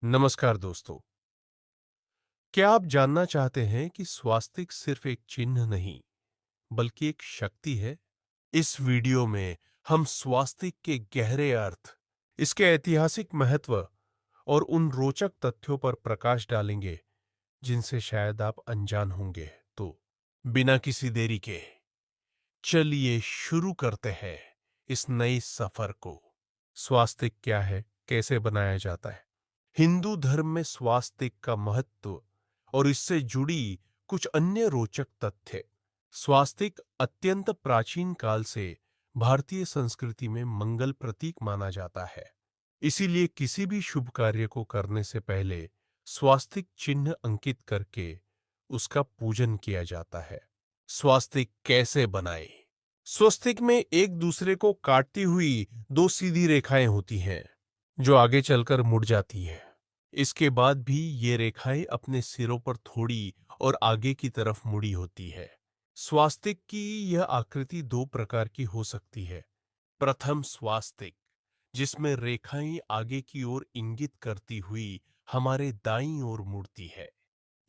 नमस्कार दोस्तों। क्या आप जानना चाहते हैं कि स्वास्तिक सिर्फ एक चिन्ह नहीं बल्कि एक शक्ति है? इस वीडियो में हम स्वास्तिक के गहरे अर्थ, इसके ऐतिहासिक महत्व और उन रोचक तथ्यों पर प्रकाश डालेंगे जिनसे शायद आप अनजान होंगे। तो बिना किसी देरी के चलिए शुरू करते हैं इस नई सफर को। स्वास्तिक क्या है, कैसे बनाया जाता है? हिंदू धर्म में स्वास्तिक का महत्व और इससे जुड़ी कुछ अन्य रोचक तथ्य। स्वास्तिक अत्यंत प्राचीन काल से भारतीय संस्कृति में मंगल प्रतीक माना जाता है। इसीलिए किसी भी शुभ कार्य को करने से पहले स्वास्तिक चिन्ह अंकित करके उसका पूजन किया जाता है। स्वास्तिक कैसे बनाएं? स्वस्तिक में एक दूसरे को काटती हुई दो सीधी रेखाएं होती हैं जो आगे चलकर मुड़ जाती है। इसके बाद भी ये रेखाएं अपने सिरों पर थोड़ी और आगे की तरफ मुड़ी होती है। स्वास्तिक की यह आकृति दो प्रकार की हो सकती है। प्रथम स्वास्तिक, जिसमें रेखाएं आगे की ओर इंगित करती हुई हमारे दाईं ओर मुड़ती है,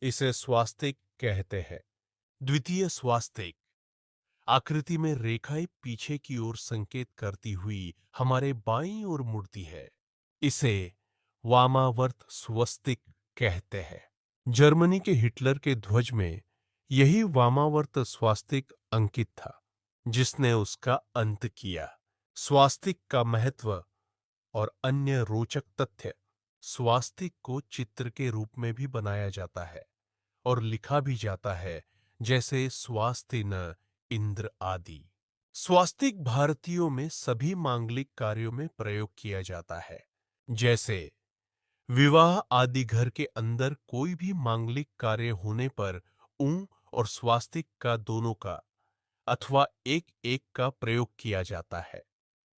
इसे स्वास्तिक कहते हैं। द्वितीय स्वास्तिक, आकृति में रेखाएं पीछे की ओर संकेत करती हुई हमारे बाईं ओर मुड़ती है, इसे वामावर्त स्वस्तिक कहते हैं। जर्मनी के हिटलर के ध्वज में यही वामावर्त स्वास्तिक अंकित था, जिसने उसका अंत किया। स्वास्तिक का महत्व और अन्य रोचक तथ्य। स्वास्तिक को चित्र के रूप में भी बनाया जाता है और लिखा भी जाता है, जैसे स्वास्ति न इंद्र आदि। स्वास्तिक भारतीयों में सभी मांगलिक कार्यों में प्रयोग किया जाता है, जैसे विवाह आदि। घर के अंदर कोई भी मांगलिक कार्य होने पर ऊं और स्वास्तिक का दोनों का अथवा एक एक का प्रयोग किया जाता है।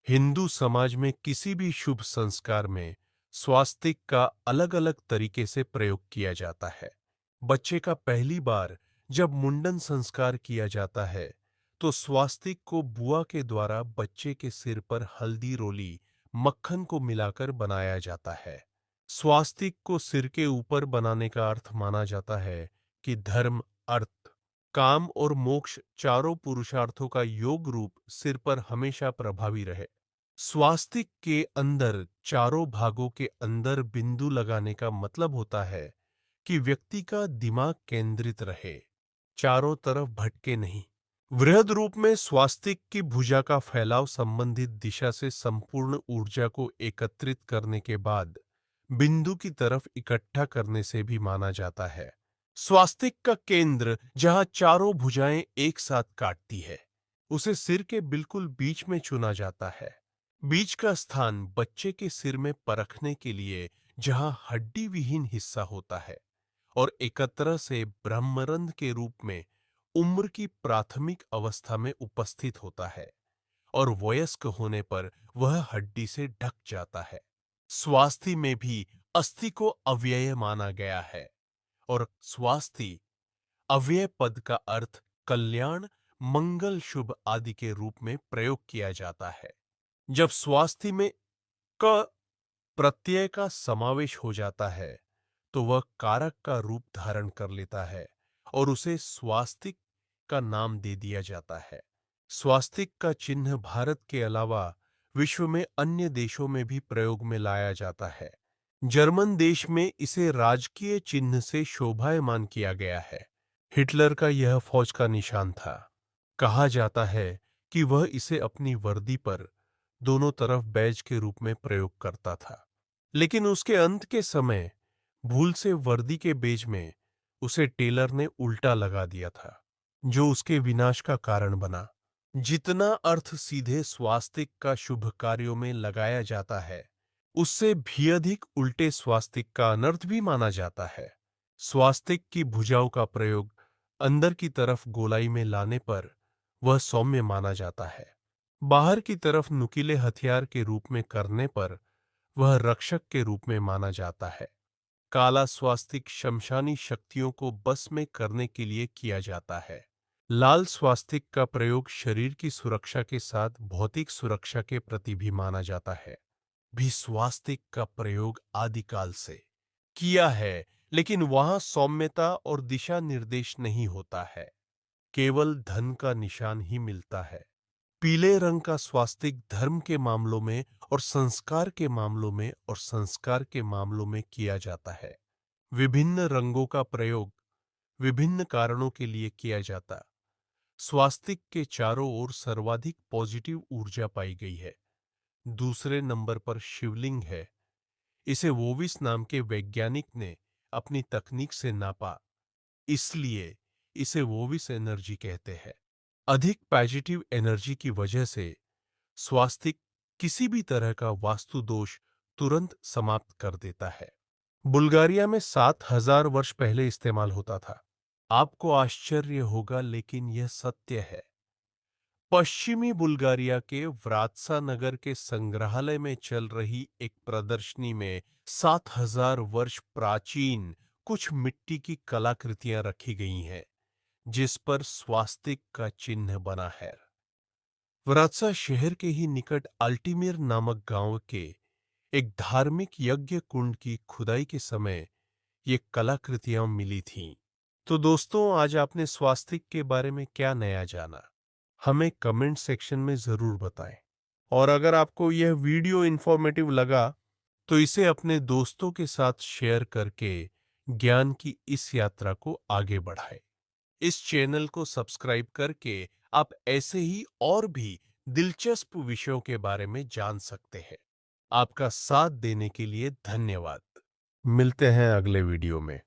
हिंदू समाज में किसी भी शुभ संस्कार में स्वास्तिक का अलग अलग तरीके से प्रयोग किया जाता है। बच्चे का पहली बार जब मुंडन संस्कार किया जाता है तो स्वास्तिक को बुआ के द्वारा बच्चे के सिर पर हल्दी रोली मक्खन को मिलाकर बनाया जाता है। स्वास्तिक को सिर के ऊपर बनाने का अर्थ माना जाता है कि धर्म, अर्थ, काम और मोक्ष चारों पुरुषार्थों का योग रूप सिर पर हमेशा प्रभावी रहे। स्वास्तिक के अंदर चारों भागों के अंदर बिंदु लगाने का मतलब होता है कि व्यक्ति का दिमाग केंद्रित रहे, चारों तरफ भटके नहीं। वृहद रूप में स्वास्तिक की भुजा का फैलाव संबंधित दिशा से संपूर्ण ऊर्जा को एकत्रित करने के बाद बिंदु की तरफ इकट्ठा करने से भी माना जाता है। स्वास्तिक का केंद्र जहां चारों भुजाएं एक साथ काटती है, उसे सिर के बिल्कुल बीच में चुना जाता है। बीच का स्थान बच्चे के सिर में परखने के लिए जहां हड्डी विहीन हिस्सा होता है और एकत्र से ब्रह्मरंध्र के रूप में उम्र की प्राथमिक अवस्था में उपस्थित होता है और वयस्क होने पर वह हड्डी से ढक जाता है। स्वास्थ्य में भी अस्थि को अव्यय माना गया है और स्वास्थ्य अव्यय पद का अर्थ कल्याण, मंगल, शुभ आदि के रूप में प्रयोग किया जाता है। जब स्वास्थ्य में क प्रत्यय का समावेश हो जाता है तो वह कारक का रूप धारण कर लेता है और उसे स्वास्तिक का नाम दे दिया जाता है। स्वास्तिक का चिन्ह भारत के अलावा विश्व में अन्य देशों में भी प्रयोग में लाया जाता है। जर्मन देश में इसे राजकीय चिन्ह से शोभायमान किया गया है। हिटलर का यह फौज का निशान था। कहा जाता है कि वह इसे अपनी वर्दी पर दोनों तरफ बैज के रूप में प्रयोग करता था, लेकिन उसके अंत के समय भूल से वर्दी के बेज में उसे टेलर ने उल्टा लगा दिया था, जो उसके विनाश का कारण बना। जितना अर्थ सीधे स्वास्तिक का शुभ कार्यों में लगाया जाता है, उससे भी अधिक उल्टे स्वास्तिक का अनर्थ भी माना जाता है। स्वास्तिक की भुजाओं का प्रयोग अंदर की तरफ गोलाई में लाने पर वह सौम्य माना जाता है। बाहर की तरफ नुकीले हथियार के रूप में करने पर वह रक्षक के रूप में माना जाता है। काला स्वास्तिक शमशानी शक्तियों को बस में करने के लिए किया जाता है। लाल स्वास्तिक का प्रयोग शरीर की सुरक्षा के साथ भौतिक सुरक्षा के प्रति भी माना जाता है। भी स्वास्तिक का प्रयोग आदिकाल से किया है, लेकिन वहां सौम्यता और दिशा निर्देश नहीं होता है, केवल धन का निशान ही मिलता है। पीले रंग का स्वास्तिक धर्म के मामलों में और संस्कार के मामलों में किया जाता है। विभिन्न रंगों का प्रयोग विभिन्न कारणों के लिए किया जाता। स्वास्तिक के चारों ओर सर्वाधिक पॉजिटिव ऊर्जा पाई गई है। दूसरे नंबर पर शिवलिंग है। इसे वोविस नाम के वैज्ञानिक ने अपनी तकनीक से नापा, इसलिए इसे वोविस एनर्जी कहते हैं। अधिक पॉजिटिव एनर्जी की वजह से स्वास्तिक किसी भी तरह का वास्तु दोष तुरंत समाप्त कर देता है। बुल्गारिया में 7,000 वर्ष पहले इस्तेमाल होता था। आपको आश्चर्य होगा, लेकिन यह सत्य है। पश्चिमी बुल्गारिया के व्रात्सा नगर के संग्रहालय में चल रही एक प्रदर्शनी में 7,000 वर्ष प्राचीन कुछ मिट्टी की कलाकृतियां रखी गई हैं, जिस पर स्वास्तिक का चिन्ह बना है। व्रात्सा शहर के ही निकट अल्टीमिर नामक गांव के एक धार्मिक यज्ञ कुंड की खुदाई के समय ये कलाकृतियां मिली थीं। तो दोस्तों, आज आपने स्वास्तिक के बारे में क्या नया जाना, हमें कमेंट सेक्शन में जरूर बताएं। और अगर आपको यह वीडियो इंफॉर्मेटिव लगा तो इसे अपने दोस्तों के साथ शेयर करके ज्ञान की इस यात्रा को आगे बढ़ाएं। इस चैनल को सब्सक्राइब करके आप ऐसे ही और भी दिलचस्प विषयों के बारे में जान सकते हैं। आपका साथ देने के लिए धन्यवाद। मिलते हैं अगले वीडियो में।